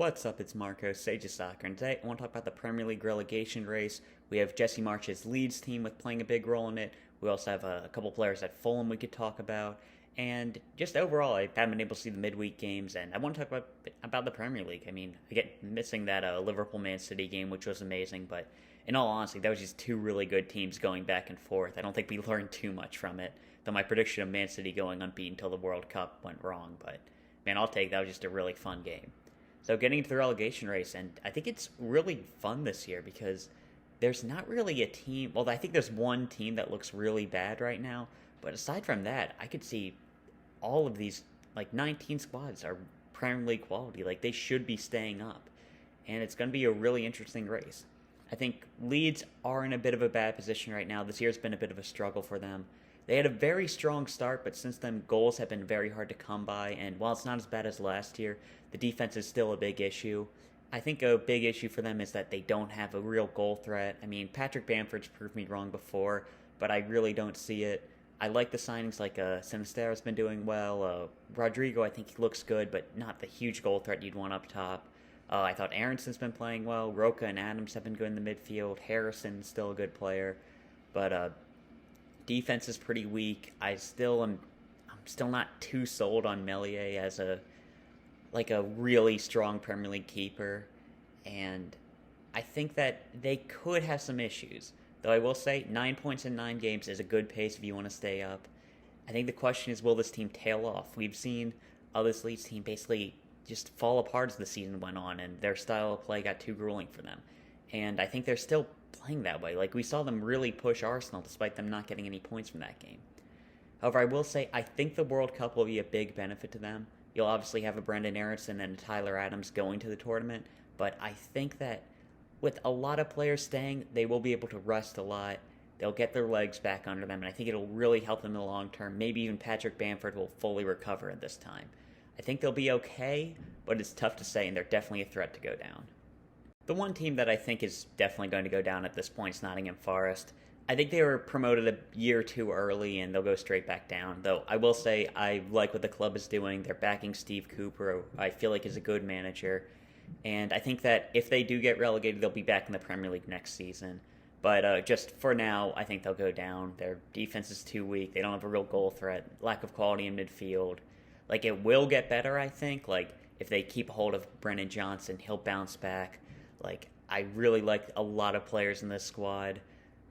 What's up, it's Marco, Sage of Soccer, and today I want to talk about the Premier League relegation race. We have Jesse March's Leeds team with playing a big role in it. We also have a couple players at Fulham we could talk about. And just overall, I haven't been able to see the midweek games, and I want to talk about the Premier League. I mean, I get missing that Liverpool-Man City game, which was amazing, but in all honesty, that was just two really good teams going back and forth. I don't think we learned too much from it, though my prediction of Man City going unbeaten until the World Cup went wrong, but man, I'll take that. That was just a really fun game. So getting into the relegation race, and I think it's really fun this year because there's not really a team. Well, I think there's one team that looks really bad right now, but aside from that, I could see all of these, like 19 squads are Premier League quality. Like they should be staying up, and it's going to be a really interesting race. I think Leeds are in a bit of a bad position right now. This year's been a bit of a struggle for them. They had a very strong start, but since then, goals have been very hard to come by, and while it's not as bad as last year, the defense is still a big issue. I think a big issue for them is that they don't have a real goal threat. I mean, Patrick Bamford's proved me wrong before, but I really don't see it. I like the signings like Sinisterra's been doing well. Rodrigo, I think he looks good, but not the huge goal threat you'd want up top. I thought Aaronson's been playing well. Roca and Adams have been good in the midfield. Harrison's still a good player, but defense is pretty weak. I'm still not too sold on Meslier as a really strong Premier League keeper, and I think that they could have some issues. Though I will say 9 points in 9 games is a good pace if you want to stay up. I think the question is, will this team tail off? We've seen this Leeds team basically just fall apart as the season went on, and their style of play got too grueling for them. And I think they're still playing that way. Like, we saw them really push Arsenal despite them not getting any points from that game. However, I will say I think the World Cup will be a big benefit to them. You'll obviously have a Brendan Aronson and a Tyler Adams going to the tournament, but I think that with a lot of players staying, they will be able to rest a lot. They'll get their legs back under them, and I think it'll really help them in the long term. Maybe even Patrick Bamford will fully recover at this time. I think they'll be okay, but it's tough to say, and they're definitely a threat to go down. The one team that I think is definitely going to go down at this point is Nottingham Forest. I think they were promoted a year too early, and they'll go straight back down. Though I will say I like what the club is doing. They're backing Steve Cooper, who I feel like is a good manager. And I think that if they do get relegated, they'll be back in the Premier League next season. But just for now, I think they'll go down. Their defense is too weak. They don't have a real goal threat. Lack of quality in midfield. Like, it will get better, I think. Like, if they keep hold of Brennan Johnson, he'll bounce back. Like, I really like a lot of players in this squad.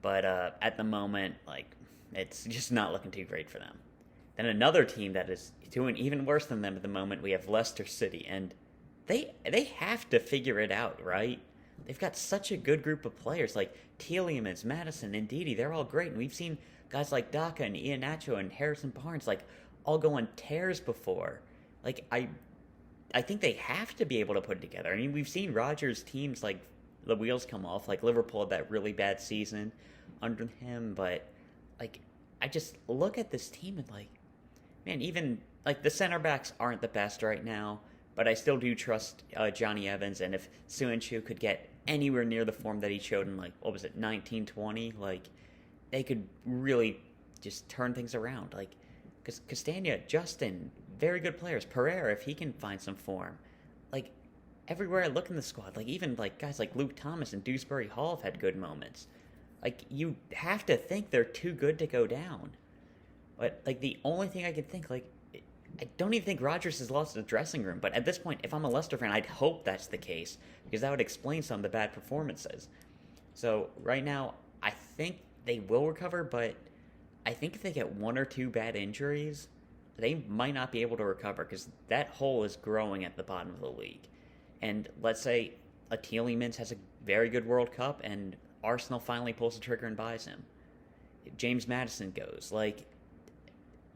But at the moment, like, it's just not looking too great for them. Then another team that is doing even worse than them at the moment, we have Leicester City. And they have to figure it out, right? They've got such a good group of players, like Tielemans, Madison, and Ndidi. They're all great, and we've seen guys like Daka and Iheanacho and Harrison Barnes, like, all go on tears before. Like, I think they have to be able to put it together. I mean, we've seen Rodgers' teams, like, the wheels come off. Like, Liverpool had that really bad season under him, but, like, I just look at this team and, like, man, even, like, the center backs aren't the best right now, but I still do trust Johnny Evans, and if Suinchu could get anywhere near the form that he showed in, like, what was it, 1920, like, they could really just turn things around. Like, because Castagna, Justin, very good players. Pereira, if he can find some form. Like, everywhere I look in the squad, like, even, like, guys like Luke Thomas and Dewsbury Hall have had good moments. Like, you have to think they're too good to go down. But, like, the only thing I can think, like, I don't even think Rodgers has lost the dressing room, but at this point, if I'm a Leicester fan, I'd hope that's the case, because that would explain some of the bad performances. So, right now, I think they will recover, but I think if they get one or two bad injuries, they might not be able to recover, because that hole is growing at the bottom of the league. And let's say a Tielemans has a very good World Cup, and Arsenal finally pulls the trigger and buys him. If James Maddison goes, like,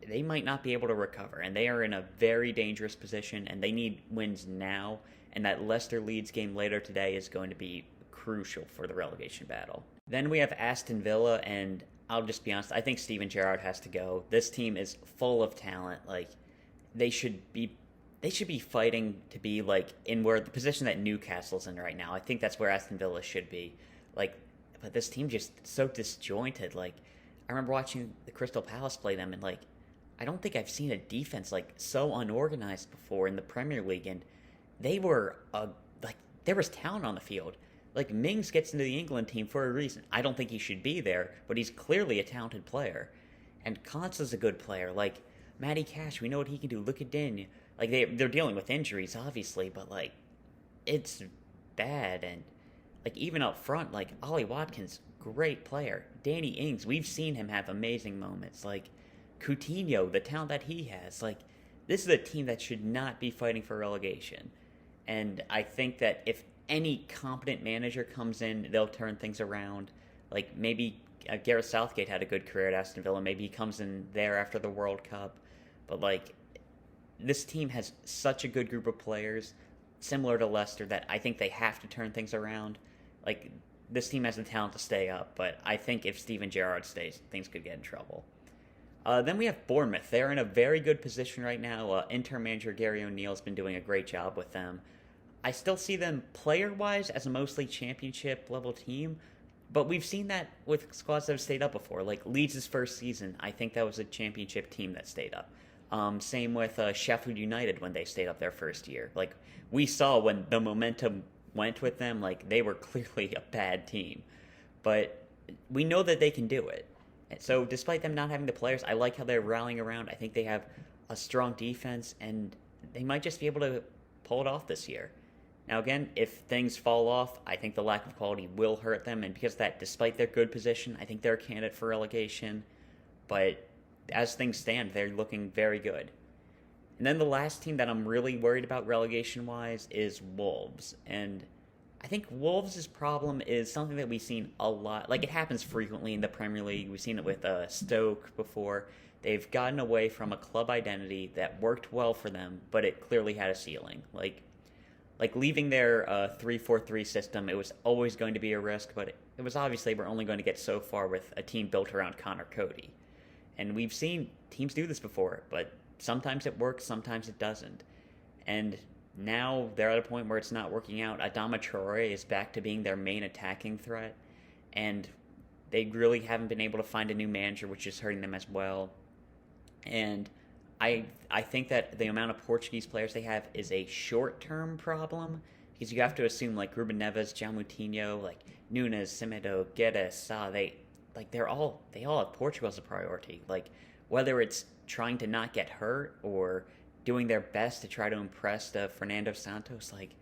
they might not be able to recover, and they are in a very dangerous position, and they need wins now, and that Leicester-Leeds game later today is going to be crucial for the relegation battle. Then we have Aston Villa, and I'll just be honest, I think Steven Gerrard has to go. This team is full of talent. Like, they should be fighting to be, like, in where the position that Newcastle's in right now. I think that's where Aston Villa should be. Like, but this team just so disjointed. Like, I remember watching the Crystal Palace play them, and, like, I don't think I've seen a defense, like, so unorganized before in the Premier League, and they were like there was talent on the field. Like Mings gets into the England team for a reason. I don't think he should be there, but he's clearly a talented player. And Const's a good player. Like Matty Cash, we know what he can do. Look at Din. Like they're dealing with injuries, obviously, but like it's bad. And like even up front, like Ollie Watkins, great player. Danny Ings, we've seen him have amazing moments. Like Coutinho, the talent that he has. Like this is a team that should not be fighting for relegation. And I think that if any competent manager comes in, they'll turn things around. Like maybe Gareth Southgate had a good career at Aston Villa. Maybe he comes in there after the World Cup. But like this team has such a good group of players, similar to Leicester, that I think they have to turn things around. Like this team has the talent to stay up, but I think if Steven Gerrard stays, things could get in trouble. Then we have Bournemouth. They're in a very good position right now. Interim manager Gary O'Neill's been doing a great job with them. I still see them player-wise as a mostly championship-level team, but we've seen that with squads that have stayed up before. Like Leeds' first season, I think that was a championship team that stayed up. Same with Sheffield United when they stayed up their first year. Like we saw when the momentum went with them, like they were clearly a bad team. But we know that they can do it. So despite them not having the players, I like how they're rallying around. I think they have a strong defense, and they might just be able to pull it off this year. Now again, if things fall off, I think the lack of quality will hurt them, and because of that, despite their good position, I think they're a candidate for relegation. But as things stand, they're looking very good. And then the last team that I'm really worried about relegation-wise is Wolves. And I think Wolves' problem is something that we've seen a lot. Like, it happens frequently in the Premier League. We've seen it with Stoke before. They've gotten away from a club identity that worked well for them, but it clearly had a ceiling. Like leaving their 3-4-3 system, it was always going to be a risk, but it was obviously we're only going to get so far with a team built around Connor Cody. And we've seen teams do this before, but sometimes it works, sometimes it doesn't. And now they're at a point where it's not working out. Adama Traore is back to being their main attacking threat, and they really haven't been able to find a new manager, which is hurting them as well. And I think that the amount of Portuguese players they have is a short-term problem, because you have to assume like Ruben Neves, João Moutinho, like Nunes, Semedo, Guedes, Sa, they all have Portugal as a priority. Like whether it's trying to not get hurt or doing their best to try to impress Fernando Santos, like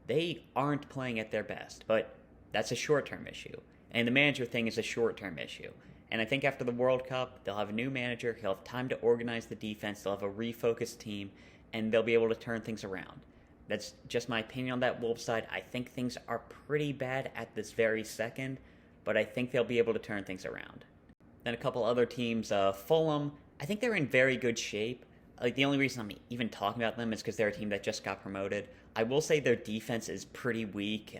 they aren't playing at their best. But that's a short-term issue, and the manager thing is a short-term issue. And I think after the World Cup, they'll have a new manager, he'll have time to organize the defense, they'll have a refocused team, and they'll be able to turn things around. That's just my opinion on that Wolves side. I think things are pretty bad at this very second, but I think they'll be able to turn things around. Then a couple other teams, Fulham, I think they're in very good shape. Like the only reason I'm even talking about them is because they're a team that just got promoted. I will say their defense is pretty weak.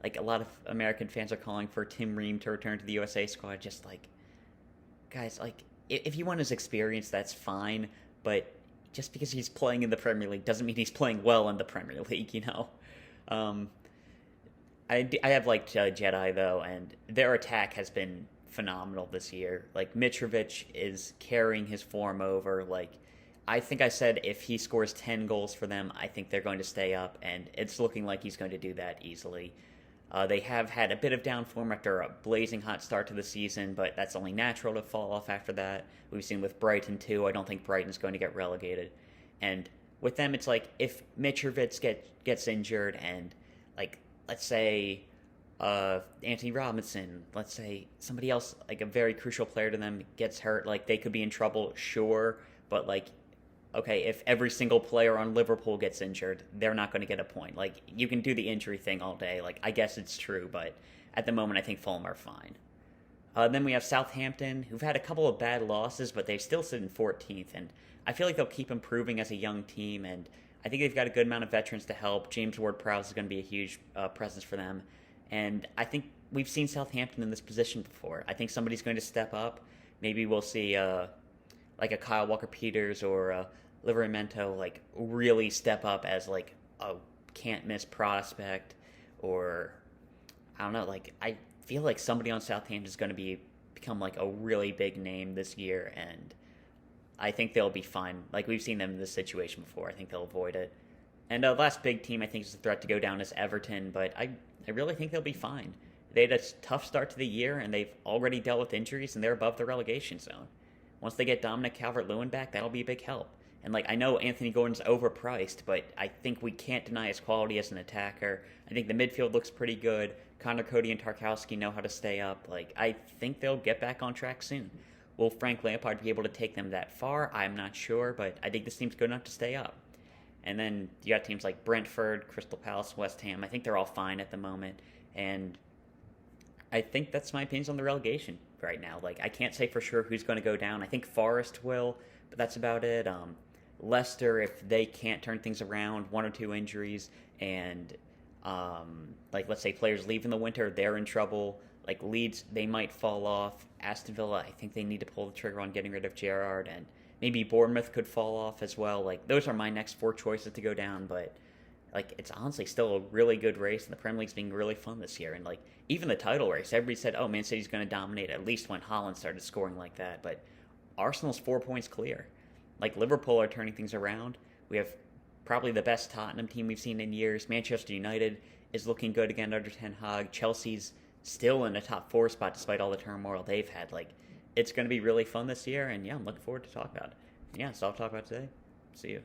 Like a lot of American fans are calling for Tim Ream to return to the USA squad. Just like, guys, like if you want his experience, that's fine. But just because he's playing in the Premier League doesn't mean he's playing well in the Premier League, you know. I have liked Jedi though, and their attack has been phenomenal this year. Like Mitrovic is carrying his form over. Like I think I said if he scores 10 goals for them, I think they're going to stay up, and it's looking like he's going to do that easily. They have had a bit of down form after a blazing hot start to the season, but that's only natural to fall off after that. We've seen with Brighton too. I don't think Brighton's going to get relegated. And with them, it's like if Mitrovic gets injured and, like, let's say Anthony Robinson, let's say somebody else, like a very crucial player to them, gets hurt, like they could be in trouble, sure, but like, okay, if every single player on Liverpool gets injured, they're not going to get a point. Like, you can do the injury thing all day. Like, I guess it's true, but at the moment, I think Fulham are fine. Then we have Southampton, who've had a couple of bad losses, but they still sit in 14th, and I feel like they'll keep improving as a young team, and I think they've got a good amount of veterans to help. James Ward-Prowse is going to be a huge presence for them, and I think we've seen Southampton in this position before. I think somebody's going to step up. Maybe we'll see like a Kyle Walker-Peters or a Livramento like really step up as like a can't-miss prospect, or I don't know, like I feel like somebody on Southampton is going to become like a really big name this year, and I think they'll be fine. Like we've seen them in this situation before. I think they'll avoid it. And the last big team I think is a threat to go down is Everton, but I really think they'll be fine. They had a tough start to the year, and they've already dealt with injuries, and they're above the relegation zone. Once they get Dominic Calvert-Lewin back, that'll be a big help. And I know Anthony Gordon's overpriced, but I think we can't deny his quality as an attacker. I think the midfield looks pretty good. Connor Cody and Tarkowski know how to stay up. I think they'll get back on track soon. Will Frank Lampard be able to take them that far? I'm not sure, but I think this team's good enough to stay up. And then you got teams like Brentford, Crystal Palace, West Ham. I think they're all fine at the moment. And I think that's my opinions on the relegation right now. I can't say for sure who's going to go down. I think Forest will, but that's about it. Leicester, if they can't turn things around, one or two injuries, and let's say players leave in the winter, they're in trouble. Leeds, they might fall off. Aston Villa, I think they need to pull the trigger on getting rid of Gerrard, and maybe Bournemouth could fall off as well. Those are my next four choices to go down, but it's honestly still a really good race, and the Premier League's being really fun this year. And even the title race, everybody said, "Oh, Man City's going to dominate," at least when Haaland started scoring like that. But Arsenal's 4 points clear. Liverpool are turning things around. We have probably the best Tottenham team we've seen in years. Manchester United is looking good again under Ten Hag. Chelsea's still in a top four spot despite all the turmoil they've had. It's going to be really fun this year, and yeah, I'm looking forward to talk about it. Yeah, so I'll talk about it today. See you.